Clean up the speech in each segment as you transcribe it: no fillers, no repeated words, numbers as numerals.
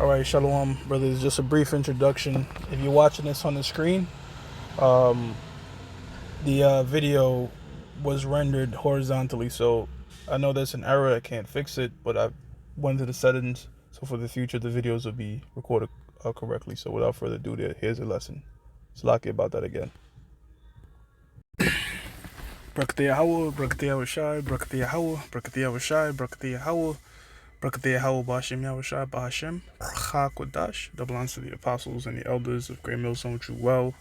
All right, Shalom, brothers. Just a brief introduction. If you're watching this on the screen, um, the video was rendered horizontally, so I know there's an error. I can't fix it, but I went to the settings, so for the future, the videos will be recorded correctly. So without further ado, here's a lesson. Slaki about that again. Brakati Yahweh, Brakati Yahushai, Brakati Yahweh, Brakati Yahushai, Brakati Yahweh. Brakati Yahweh B'Hashem Yahushai B'Hashem Bracha Kodash. Double honors to the apostles and the elders of Great Millstone True Well.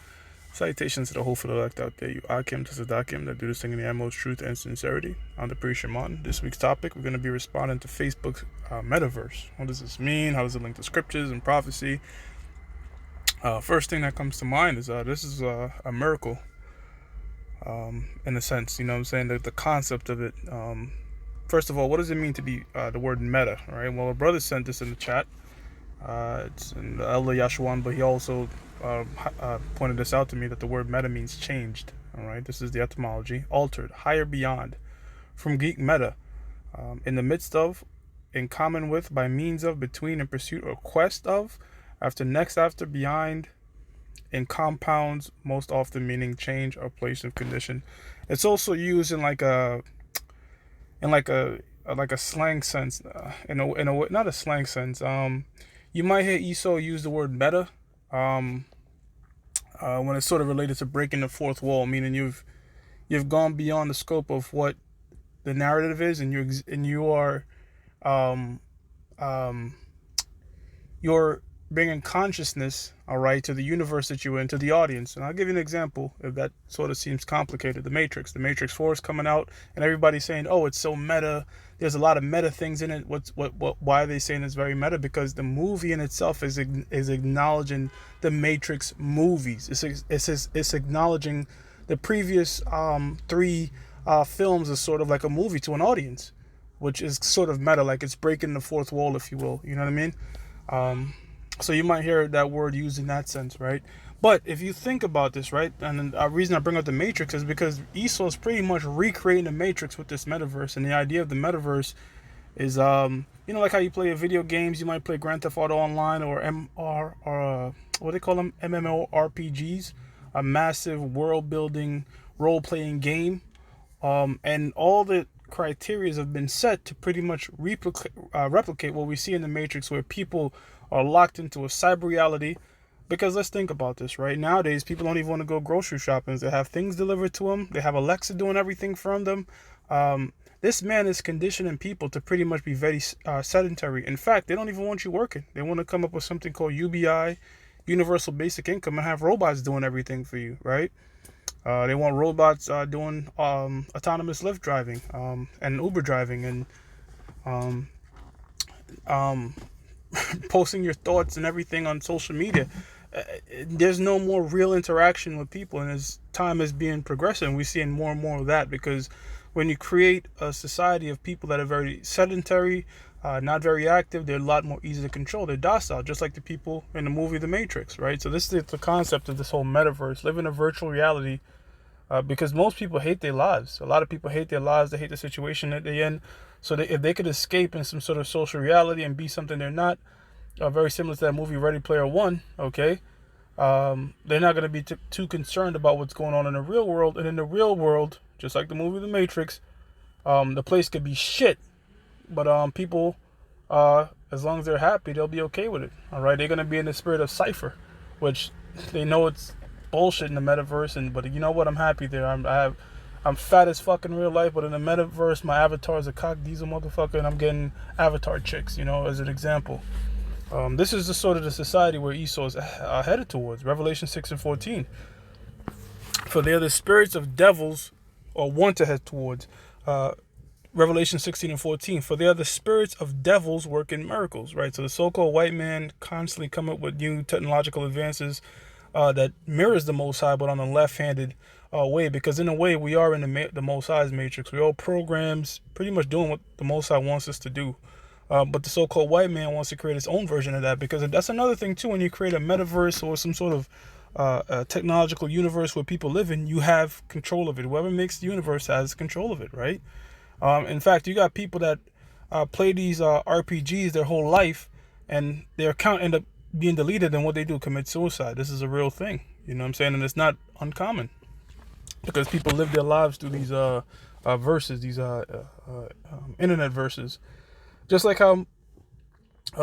Salutations to the hopeful elect out there, you Akim to Sadakim that do this thing in the utmost truth and sincerity. I'm the Priest Shimon. This week's topic, we're going to be responding to Facebook's Metaverse. What does this mean? How does it link to scriptures and prophecy? First thing that comes to mind is this is a miracle, in a sense. You know what I'm saying? The concept of it. First of all, what does it mean to be the word meta, right? Well, a brother sent this in the chat. It's in the Elder Yashuan, but he also pointed this out to me that the word meta means changed, all right? This is the etymology. Altered, higher, beyond. From Greek meta, in the midst of, in common with, by means of, between, in pursuit, or quest of, after, next after, behind, in compounds, most often meaning change or place of condition. It's also used in like a slang sense, in a not a slang sense. You might hear Esau use the word meta, when it's sort of related to breaking the fourth wall, meaning you've gone beyond the scope of what the narrative is, and you're bringing consciousness, all right, to the universe that you're in, to the audience. And I'll give you an example if that sort of seems complicated. The Matrix 4 is coming out, and everybody's saying, "Oh, it's so meta. There's a lot of meta things in it." Why are they saying it's very meta? Because the movie in itself is acknowledging the Matrix movies. It's acknowledging the previous three films as sort of like a movie to an audience, which is sort of meta, like it's breaking the fourth wall, if you will. You know what I mean? So you might hear that word used in that sense, right? But if you think about this, right, and the reason I bring up the Matrix is because Esau is pretty much recreating the Matrix with this Metaverse. And the idea of the Metaverse is, like how you play video games, you might play Grand Theft Auto Online or what they call them, MMORPGs, a massive world-building, role-playing game. And all the criteria have been set to pretty much replicate what we see in the Matrix, where people are locked into a cyber reality. Because let's think about this, right? Nowadays, people don't even want to go grocery shopping. They have things delivered to them. They have Alexa doing everything from them. This man is conditioning people to pretty much be very sedentary. In fact, they don't even want you working. They want to come up with something called UBI, Universal Basic Income, and have robots doing everything for you, right? They want robots doing autonomous Lyft driving and Uber driving and posting your thoughts and everything on social media. There's no more real interaction with people, and as time is being progressive, we're seeing more and more of that, because when you create a society of people that are very sedentary, not very active, they're a lot more easy to control. They're docile, just like the people in the movie The Matrix, right? So this is the concept of this whole metaverse, living a virtual reality, because most people hate their lives. A lot of people hate their lives. They hate the situation that they're in. So if they could escape in some sort of social reality and be something they're not, very similar to that movie Ready Player One, okay, they're not going to be too concerned about what's going on in the real world. And in the real world, just like the movie The Matrix, the place could be shit, but people, as long as they're happy, they'll be okay with it. All right, they're going to be in the spirit of Cypher, which they know it's bullshit in the metaverse, but you know what? I'm happy there. I'm fat as fuck in real life, but in the metaverse, my avatar is a cock diesel motherfucker, and I'm getting avatar chicks, as an example. This is the sort of the society where Esau is headed towards. Revelation 6:14. For they are the spirits of devils, or want to head towards. Revelation 16:14. For they are the spirits of devils working miracles, right? So the so-called white man constantly come up with new technological advances that mirrors the Most High, but on a left-handed way, because in a way we are in the Most High's matrix. We're all programs pretty much doing what the Most High wants us to do. But the so-called white man wants to create his own version of that, because that's another thing too. When you create a metaverse or some sort of a technological universe where people live in, you have control of it. Whoever makes the universe has control of it, right? In fact, you got people that play these RPGs their whole life, and their account end up being deleted, and what they do, commit suicide. This is a real thing. You know what I'm saying? And it's not uncommon because people live their lives through these verses, these internet verses. Just like how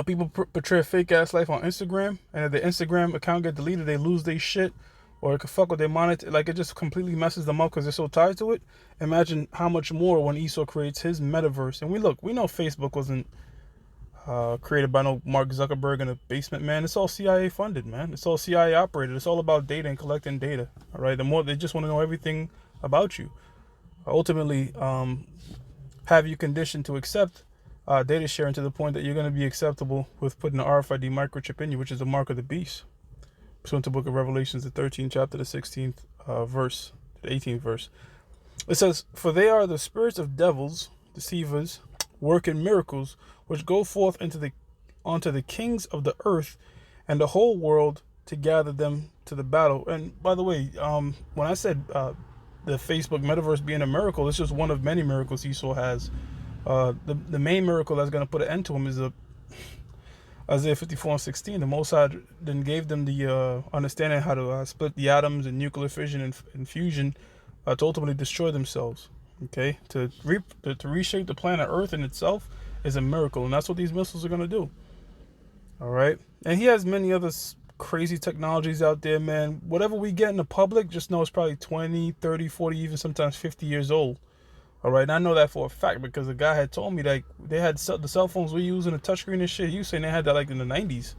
people portray a fake ass life on Instagram, and if their Instagram account get deleted, they lose their shit, or it could fuck with their monitor. Like, it just completely messes them up because they're so tied to it. Imagine how much more when Esau creates his metaverse. And we know Facebook wasn't created by no Mark Zuckerberg in a basement, man. It's all CIA funded, man. It's all CIA operated. It's all about data and collecting data. All right. The more they just want to know everything about you. Ultimately, have you conditioned to accept data sharing to the point that you're going to be acceptable with putting an RFID microchip in you, which is the mark of the beast. Pursuant to the book of Revelations, the 13th chapter, the 16th verse, the 18th verse. It says, "For they are the spirits of devils, deceivers, working miracles, which go forth onto the kings of the earth and the whole world to gather them to the battle." And by the way, when I said the Facebook metaverse being a miracle, it's just one of many miracles Esau has. The main miracle that's going to put an end to him is Isaiah 54:16. The Most High then gave them the understanding how to split the atoms and nuclear fission and fusion to ultimately destroy themselves. Okay, to reshape the planet Earth in itself is a miracle, and that's what these missiles are going to do. All right, and he has many other crazy technologies out there, man. Whatever we get in the public, just know it's probably 20, 30, 40, even sometimes 50 years old. All right, and I know that for a fact because the guy had told me like they had the cell phones we use in the touchscreen and shit. He was saying they had that like in the 90s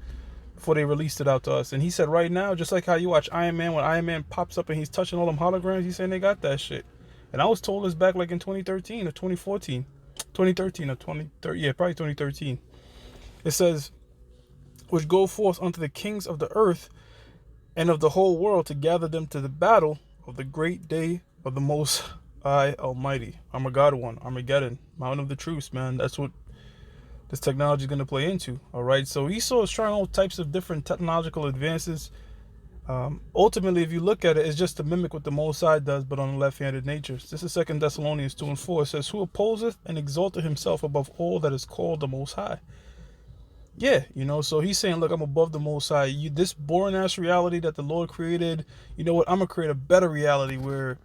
before they released it out to us. And he said right now, just like how you watch Iron Man, when Iron Man pops up and he's touching all them holograms, he's saying they got that shit. And I was told this back like in 2013 or 2014. 2013 or 2013, yeah, probably 2013. It says, "Which go forth unto the kings of the earth and of the whole world to gather them to the battle of the great day of the Most High Almighty." Armageddon, Mountain of the Truce, man. That's what this technology is going to play into. All right, so Esau is trying all types of different technological advances. Ultimately, if you look at it, it's just to mimic what the Most High does, but on a left-handed nature. This is 2 Thessalonians 2:4. It says, "Who opposeth and exalteth himself above all that is called the Most High." Yeah, so he's saying, look, I'm above the Most High. This boring-ass reality that the Lord created, you know what? I'm going to create a better reality where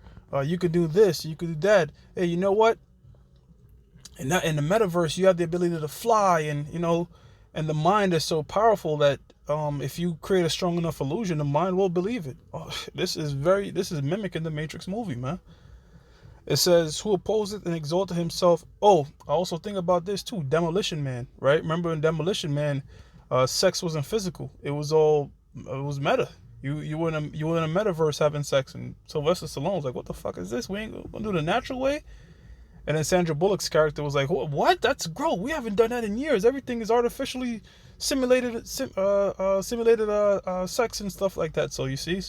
you could do this, you could do that. Hey, you know what? In the metaverse, you have the ability to fly, and and the mind is so powerful that if you create a strong enough illusion, the mind will believe it. This is mimicking the Matrix movie, man. It says, "Who opposeth and exalted himself." Oh, I also think about this too. Demolition Man, right? Remember in Demolition Man, sex wasn't physical. It was meta. You were in a metaverse having sex, and Sylvester Stallone's like, "What the fuck is this? We ain't gonna do the natural way." And then Sandra Bullock's character was like, "What? That's gross. We haven't done that in years. Everything is artificially simulated sex and stuff like that." So you see,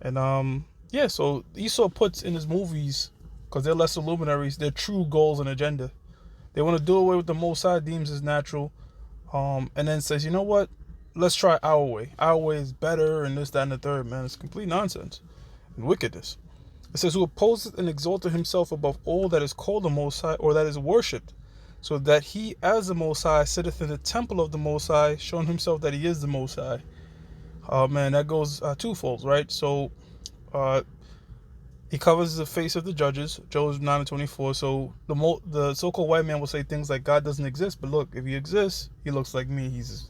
and yeah, so Esau puts in his movies, because they're lesser luminaries, their true goals and agenda. They want to do away with the Most High deems as natural, and then says, you know what? Let's try our way. Our way is better, and this, that, and the third, man. It's complete nonsense and wickedness. It says, "Who opposeth and exalteth himself above all that is called the Most High, or that is worshipped, so that he as the Most High sitteth in the temple of the Most High, showing himself that he is the Most High." Man, that goes twofold, right? So he covers the face of the judges, Job 9:24. So the so-called white man will say things like God doesn't exist, but look, if he exists, he looks like me. He's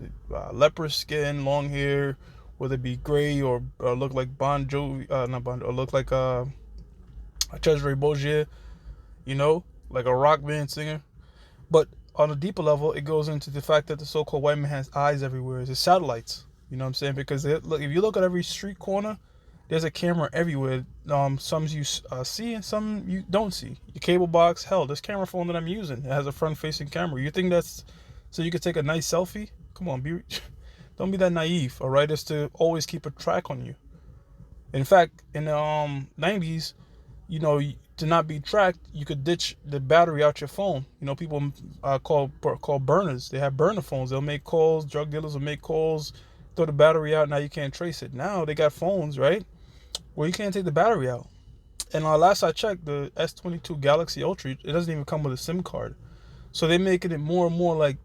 leprous skin, long hair, whether it be gray or look like Bon Jovi, not Bon, or look like Cesare Borgia, like a rock band singer. But on a deeper level, it goes into the fact that the so-called white man has eyes everywhere. It's satellites. You know what I'm saying? Because look, if you look at every street corner, there's a camera everywhere. Some you see and some you don't see. Your cable box, hell, this camera phone that I'm using, it has a front-facing camera. You think that's so you can take a nice selfie? Come on, don't be that naive, all right? It's to always keep a track on you. In fact, in the 90s, to not be tracked, you could ditch the battery out your phone. People call burners. They have burner phones. They'll make calls. Drug dealers will make calls, throw the battery out. Now you can't trace it. Now they got phones, right, where you can't take the battery out. And last I checked, the S22 Galaxy Ultra, it doesn't even come with a SIM card. So they're making it more and more like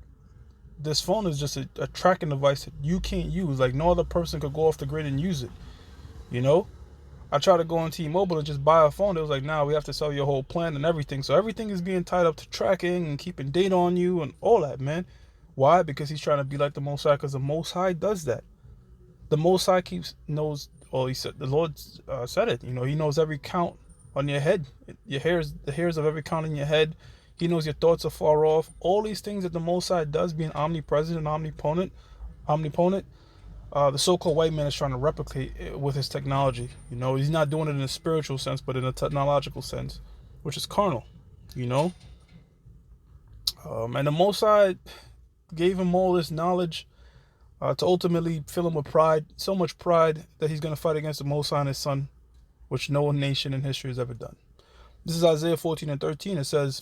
this phone is just a tracking device that you can't use. Like no other person could go off the grid and use it. You know, I tried to go on T-Mobile and just buy a phone. It was like, nah, we have to sell your whole plan and everything. So everything is being tied up to tracking and keeping data on you and all that, man. Why? Because he's trying to be like the Most High. Because the Most High does that. The Most High knows. Well, he said the Lord said it. You know, He knows every count on your head, the hairs of every count in your head. He knows your thoughts are far off. All these things that the Most High does, being omnipresent and omnipotent. The so-called white man is trying to replicate it with his technology. You know, he's not doing it in a spiritual sense, but in a technological sense, which is carnal. You know, and the Most High gave him all this knowledge to ultimately fill him with pride, so much pride that he's going to fight against the Most High and His Son, which no nation in history has ever done. This is Isaiah 14 and 13. It says,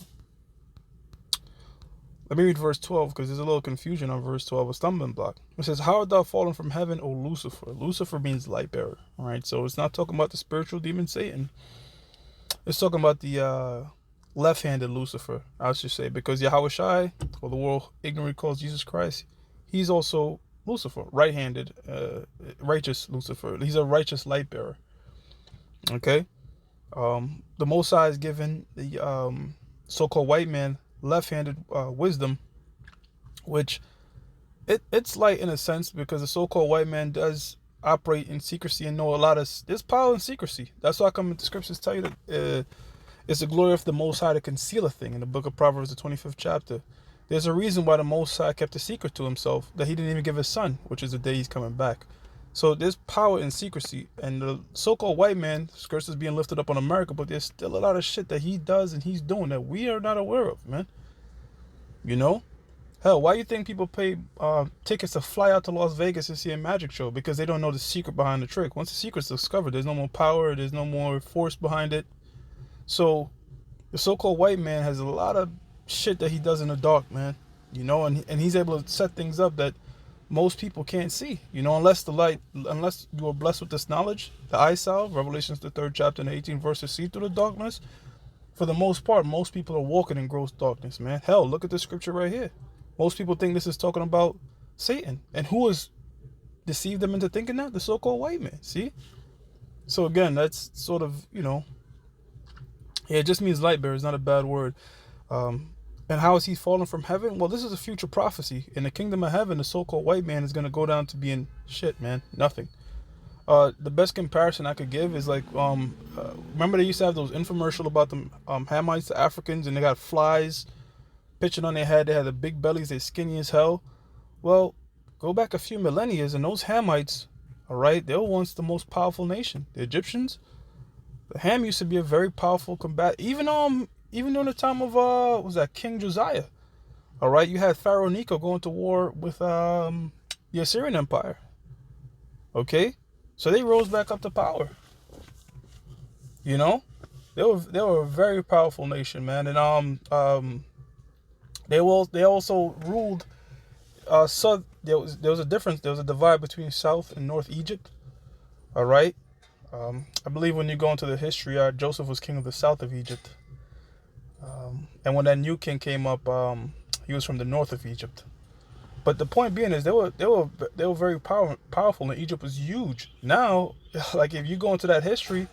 let me read verse 12 because there's a little confusion on verse 12, a stumbling block. It says, how art thou fallen from heaven, O Lucifer? Lucifer means light bearer. All right, so it's not talking about the spiritual demon Satan. It's talking about the left-handed Lucifer, I should say, because Yahweh Shai, or the world ignorantly calls Jesus Christ, he's also Lucifer, right-handed, righteous Lucifer. He's a righteous light bearer. Okay, the Most High is given the so-called white man left-handed wisdom, which it's light in a sense because the so-called white man does operate in secrecy and know a lot of. There's power in secrecy. That's why the scriptures tell you that it's the glory of the Most High to conceal a thing in the book of Proverbs, the 25th chapter. There's a reason why the Most High kept a secret to himself that he didn't even give his son, which is the day he's coming back. So there's power in secrecy, and the so-called white man, skirts is being lifted up on America, but there's still a lot of shit that he does and he's doing that we are not aware of, man. You know? Hell, why do you think people pay tickets to fly out to Las Vegas and see a magic show? Because they don't know the secret behind the trick. Once the secret's discovered, there's no more power, there's no more force behind it. So the so-called white man has a lot of shit that he does in the dark, man. You know, and he's able to set things up that most people can't see, you know, unless you are blessed with this knowledge, the eye salve, Revelations the 3rd chapter and 18 verses, see through the darkness. For the most part, most people are walking in gross darkness, man. Hell, look at this scripture right here. Most people think this is talking about Satan. And who has deceived them into thinking that? The so-called white man, see? So again, that's sort of, you know, yeah, it just means light bearer. It's not a bad word. And how is he fallen from heaven? Well, this is a future prophecy. In the kingdom of heaven, the so-called white man is going to go down to being shit, man. Nothing. The best comparison I could give is like, remember they used to have those infomercial about the Hamites, the Africans, and they got flies pitching on their head. They had the big bellies. They're skinny as hell. Well, go back a few millennia, and those Hamites, all right, they were once the most powerful nation. The Egyptians, the Ham used to be a very powerful combat. Even during the time of what was that, King Josiah. All right, you had Pharaoh Necho going to war with the Assyrian Empire. Okay, so they rose back up to power. You know, they were a very powerful nation, man, and they also ruled. So there was a difference. There was a divide between South and North Egypt. All right, I believe when you go into the history, Joseph was king of the south of Egypt. And when that new king came up, he was from the north of Egypt. But the point being is they were very powerful, and Egypt was huge. Now, like if you go into that history,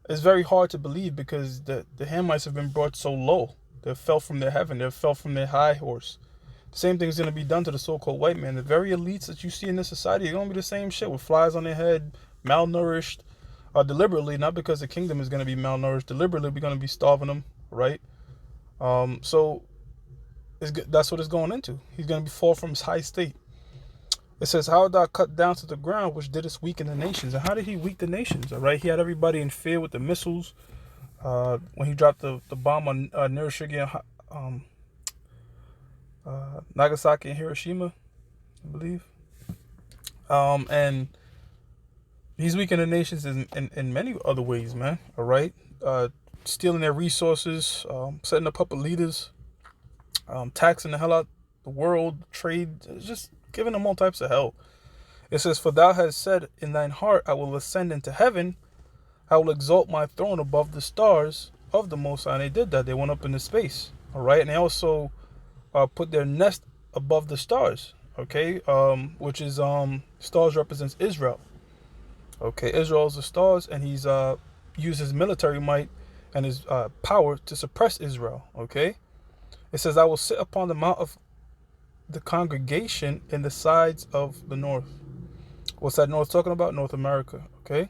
it's very hard to believe because the Hamites have been brought so low. They fell from their heaven. They fell from their high horse. The same thing is going to be done to the so-called white man. The very elites that you see in this society are going to be the same shit with flies on their head, malnourished, deliberately, not because the kingdom is going to be malnourished. Deliberately, we're going to be starving them, right? So that's what it's going into. He's going to be fall from his high state. It says, how thou cut down to the ground, which didst weaken the nations. And how did he weaken the nations? All right, he had everybody in fear with the missiles. When he dropped the bomb on Nagasaki and Hiroshima, I believe. And he's weakening the nations in many other ways, man. All right, stealing their resources, setting up puppet leaders, taxing the hell out the world, trade, just giving them all types of hell. It says, for thou hast said in thine heart, I will ascend into heaven. I will exalt my throne above the stars of the Most High. And they did that. They went up into space. All right. And they also put their nest above the stars. Okay, which is stars represents Israel. Okay, Israel is the stars, and he's used his military might and his power to suppress Israel. Okay, it says, "I will sit upon the mount of the congregation in the sides of the north." What's that north talking about? North America. Okay,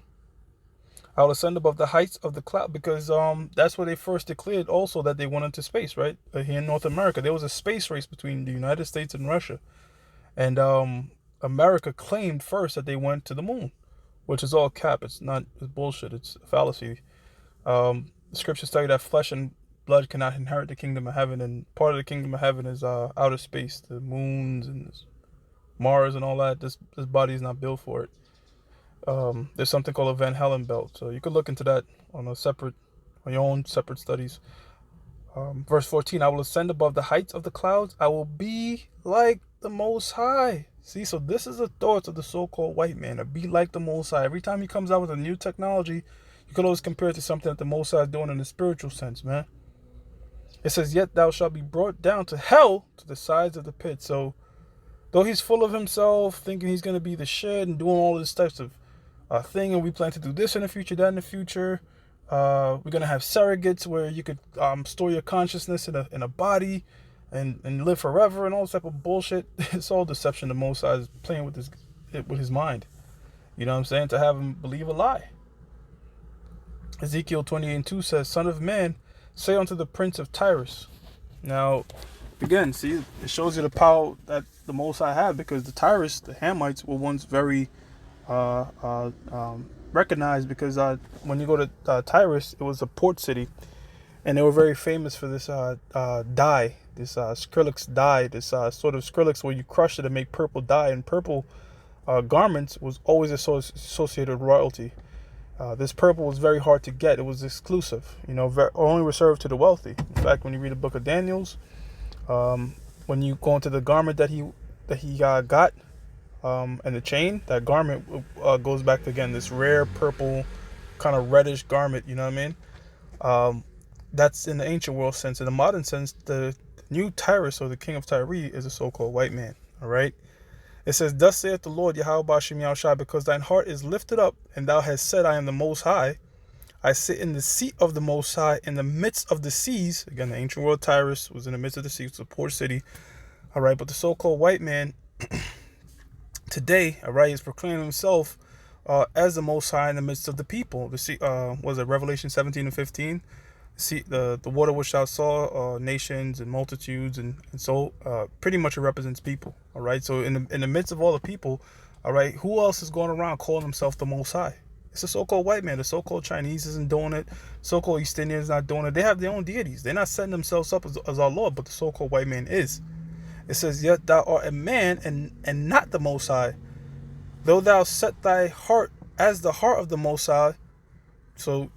I will ascend above the heights of the cloud, because that's where they first declared also that they went into space, right? Here in North America, there was a space race between the United States and Russia, and America claimed first that they went to the moon, which is all cap. It's not. It's bullshit. It's a fallacy. The scriptures tell you that flesh and blood cannot inherit the kingdom of heaven, and part of the kingdom of heaven is outer space, the moons and Mars and all that. This body is not built for it. There's something called a Van Halen belt, so you could look into that on your own separate studies. Verse 14: I will ascend above the heights of the clouds. I will be like the Most High. See, so this is the thoughts of the so-called white man, to be like the Most High. Every time he comes out with a new technology, you can always compare it to something that the Most High is doing in the spiritual sense, man. It says, "Yet thou shalt be brought down to hell, to the sides of the pit." So, though he's full of himself, thinking he's going to be the shit and doing all this types of thing, and we plan to do this in the future, that in the future. We're going to have surrogates where you could store your consciousness in a body and live forever and all this type of bullshit. It's all deception. The Most High is playing with his mind. You know what I'm saying? To have him believe a lie. Ezekiel 28:2 says, "Son of man, say unto the prince of Tyrus." Now, again, see, it shows you the power that the Most High had, because the Tyrus, the Hamites, were once very recognized, because when you go to Tyrus, it was a port city, and they were very famous for this dye, this Skrillex dye, this sort of Skrillex where you crush it and make purple dye, and purple garments was always associated with royalty. This purple was very hard to get. It was exclusive, only reserved to the wealthy. In fact, when you read the book of Daniel's, when you go into the garment that he got, and the chain, that garment goes back to, again, this rare purple kind of reddish garment. You know what I mean? That's in the ancient world sense. In the modern sense, the new Tyrus, or the king of Tyre, is a so-called white man. All right. It says, "Thus saith the Lord Yahweh Bashim Yahushua, because thine heart is lifted up, and thou hast said, I am the Most High. I sit in the seat of the Most High in the midst of the seas." Again, the ancient world Tyrus was in the midst of the seas. It's a port city. All right. But the so-called white man today, all right, is proclaiming himself as the Most High in the midst of the people. Was it Revelation 17:15? See, the water which thou saw, nations and multitudes, and so pretty much it represents people. All right, so in the midst of all the people, all right, who else is going around calling himself the Most High? It's the so-called white man. The so-called Chinese isn't doing it. So-called East Indians not doing it. They have their own deities. They're not setting themselves up as our Lord, but the so-called white man is. It says, "Yet thou art a man and not the Most High, though thou set thy heart as the heart of the Most High." So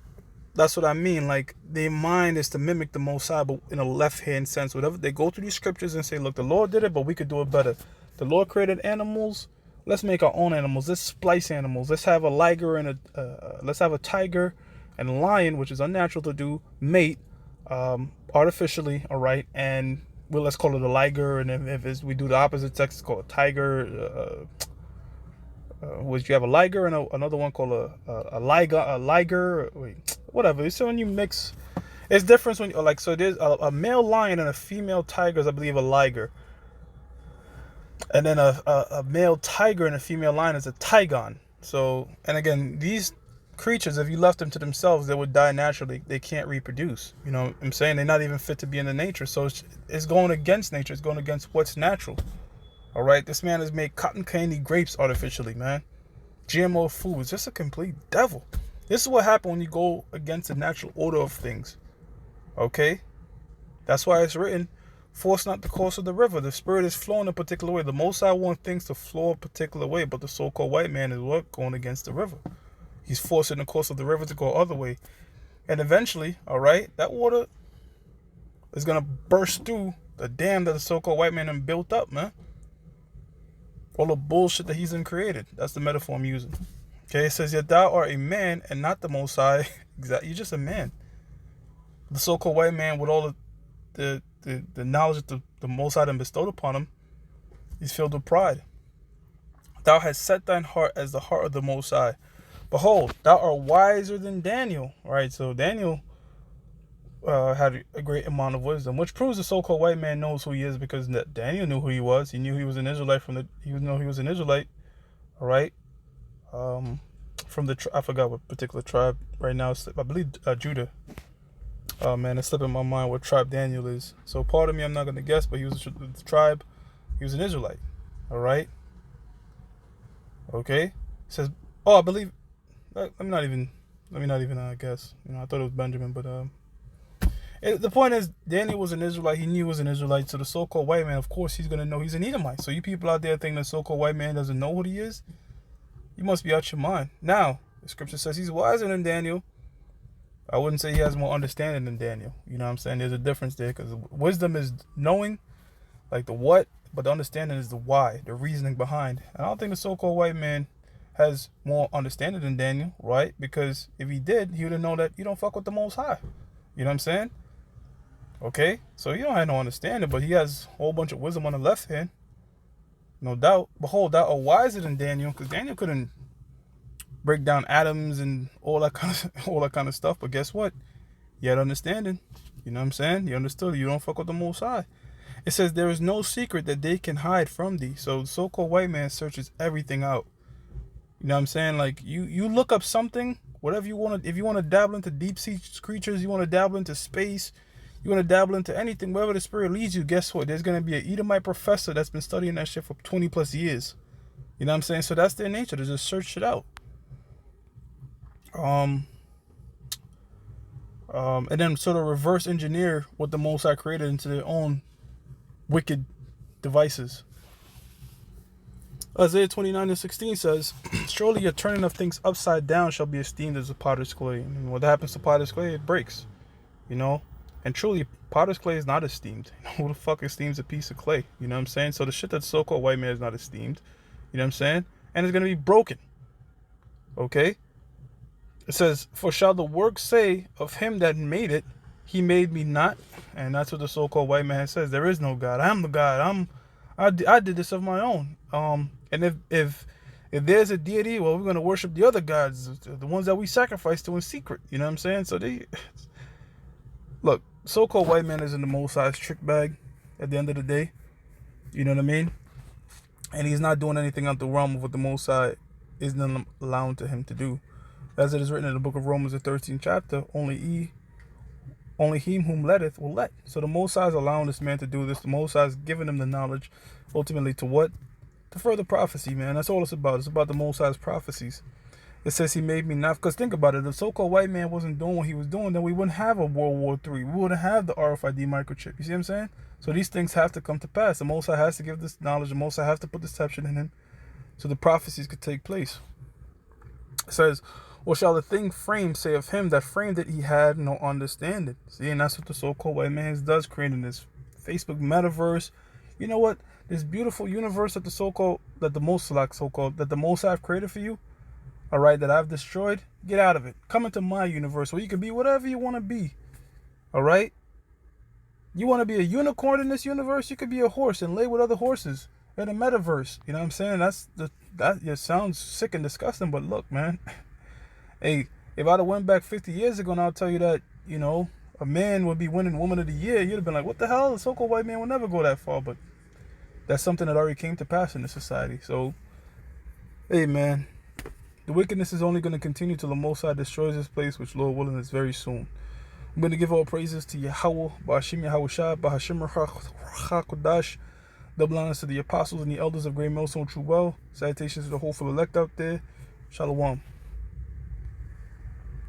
that's what I mean. Like, their mind is to mimic the Most High, but in a left-hand sense. Whatever they go through these scriptures and say, look, the Lord did it, but we could do it better. The Lord created animals. Let's make our own animals. Let's splice animals. Let's have a liger and let's have a tiger and a lion, which is unnatural to do, mate artificially. All right, and let's call it a liger. And if we do the opposite sex, it's called a tiger. Which you have a liger and another one called a liger. Wait, whatever. So when you mix, it's different when so there's a male lion and a female tiger is, I believe, a liger, and then a male tiger and a female lion is a tigon. So, and again, these creatures, if you left them to themselves, they would die naturally. They can't reproduce. You know what I'm saying? They're not even fit to be in the nature. So it's going against nature. It's going against what's natural. All right, this man has made cotton candy grapes artificially, man. GMO foods, just a complete devil. This is what happens when you go against the natural order of things. Okay? That's why it's written, "Force not the course of the river." The spirit is flowing a particular way. The Most High wants things to flow a particular way, but the so-called white man is what? Going against the river. He's forcing the course of the river to go other way. And eventually, all right, that water is going to burst through the dam that the so-called white man has built up, man. All the bullshit that he's created. That's the metaphor I'm using. Okay, it says, "Yet thou art a man and not the Most High." Exactly, you're just a man. The so-called white man, with all the knowledge that the Most High bestowed upon him, He's filled with pride. Thou hast set thine heart as the heart of the Most High. Behold, thou art wiser than Daniel. All right, so Daniel had a great amount of wisdom, which proves the so-called white man knows who he is, because Daniel knew who he was. He knew he was an Israelite he knew he was an Israelite. All right, from I forgot what particular tribe right now. I believe Judah. Oh man, it's slipping my mind what tribe Daniel is. So part of me, I'm not gonna guess, but he was the tribe. He was an Israelite. All right. Okay. It says, oh, I believe. Let me not even guess. I thought it was Benjamin, but the point is, Daniel was an Israelite. He knew he was an Israelite. So the so-called white man, of course, he's gonna know he's an Edomite. So you people out there thinking the so-called white man doesn't know what he is, you must be out your mind. Now, the scripture says he's wiser than Daniel. I wouldn't say he has more understanding than Daniel. You know what I'm saying? There's a difference there, because wisdom is knowing, like the what, but the understanding is the why, the reasoning behind. And I don't think the so-called white man has more understanding than Daniel, right? Because if he did, he would have known that you don't fuck with the Most High. You know what I'm saying? Okay? So he don't have no understanding, but he has a whole bunch of wisdom on the left hand. No doubt. Behold, thou art wiser than Daniel, because Daniel couldn't break down atoms and all that kind of stuff. But guess what? You had understanding. You know what I'm saying? You understood. You don't fuck with the Most High. It says there is no secret that they can hide from thee. So the so-called white man searches everything out. You know what I'm saying? Like you look up something, whatever you want to. If you want to dabble into deep sea creatures, you want to dabble into space, you want to dabble into anything, wherever the spirit leads you. Guess what? There's gonna be an Edomite professor that's been studying that shit for 20 plus years. You know what I'm saying? So that's their nature, to just search it out. And then sort of reverse engineer what the Most High created into their own wicked devices. Isaiah 29:16 says, surely your turning of things upside down shall be esteemed as a potter's clay. And what happens to potter's clay? It breaks, and truly potter's clay is not esteemed. Who the fuck esteems a piece of clay? You know what I'm saying? So the shit that so-called white man is not esteemed, you know what I'm saying? And it's going to be broken. Okay. It says, for shall the work say of him that made it, he made me not? And that's what the so-called white man says. There is no God. I'm the God. I did this of my own. And if there's a deity, well, we're going to worship the other gods, the ones that we sacrifice to in secret. You know what I'm saying? So look, so-called white man is in the Most High's trick bag at the end of the day. You know what I mean? And he's not doing anything out the realm of what the Most High isn't allowing to him to do. As it is written in the book of Romans, the 13th chapter, only him whom letteth will let. So the Most High is allowing this man to do this. The Most High is giving him the knowledge, ultimately to what? To further prophecy, man. That's all it's about. It's about the Most High's prophecies. It says he made me not. Because think about it. If the so-called white man wasn't doing what he was doing, then we wouldn't have a World War III. We wouldn't have the RFID microchip. You see what I'm saying? So these things have to come to pass. The Most High has to give this knowledge. The Most High has to put deception in him so the prophecies could take place. It says, or shall the thing framed say of him that framed it, he had no understanding. See, and that's what the so-called white man does, creating this Facebook metaverse. You know what? This beautiful universe that the Most High created for you, all right, that I've destroyed, get out of it. Come into my universe where you can be whatever you want to be. All right? You want to be a unicorn in this universe? You could be a horse and lay with other horses in a metaverse. You know what I'm saying? That sounds sick and disgusting, but look, man. Hey, if I'd have went back 50 years ago and I'll tell you that, a man would be winning Woman of the Year, you'd have been like, what the hell? The so-called white man will never go that far. But that's something that already came to pass in this society. So, hey, man, the wickedness is only going to continue till the Most High destroys this place, which, Lord willing, is very soon. I'm going to give all praises to Yahweh, Ba'ashim Yahushua, Ba'ashim HaKodash, double honors to the apostles and the elders of Great Millstone True Well. Salutations to the hopeful elect out there. Shalom.